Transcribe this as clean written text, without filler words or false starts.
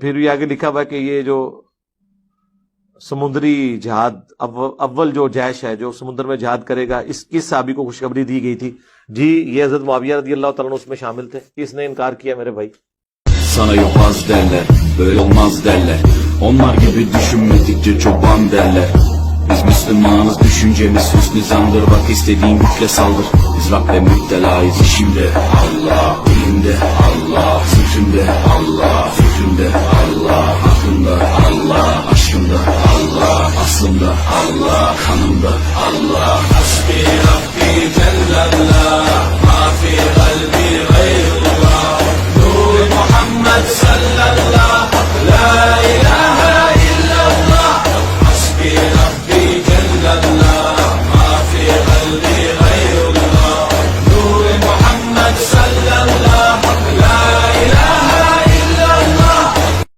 फिर भी आगे लिखा हुआ कि ये जो समुद्री जहाद अव्वल जो जैश है जो समुद्र में जहाद करेगा, किस साहबी को खुशखबरी दी गई थी? जी, ये हजरत मुआविया रदियल्लाहु तआला अन्हु उसमें शामिल थे। किसने इनकार किया मेरे भाई? Sana yobaz derler, böyle olmaz derler. Onlar gibi düşünmedikçe çoban derler. Biz Müslümanız, düşüncemiz sus nizamdır. Bak istediğin güçle saldır. Biz Rabbe müptelayız işimde Allah, dilimde Allah, fikrimde Allah, fikrimde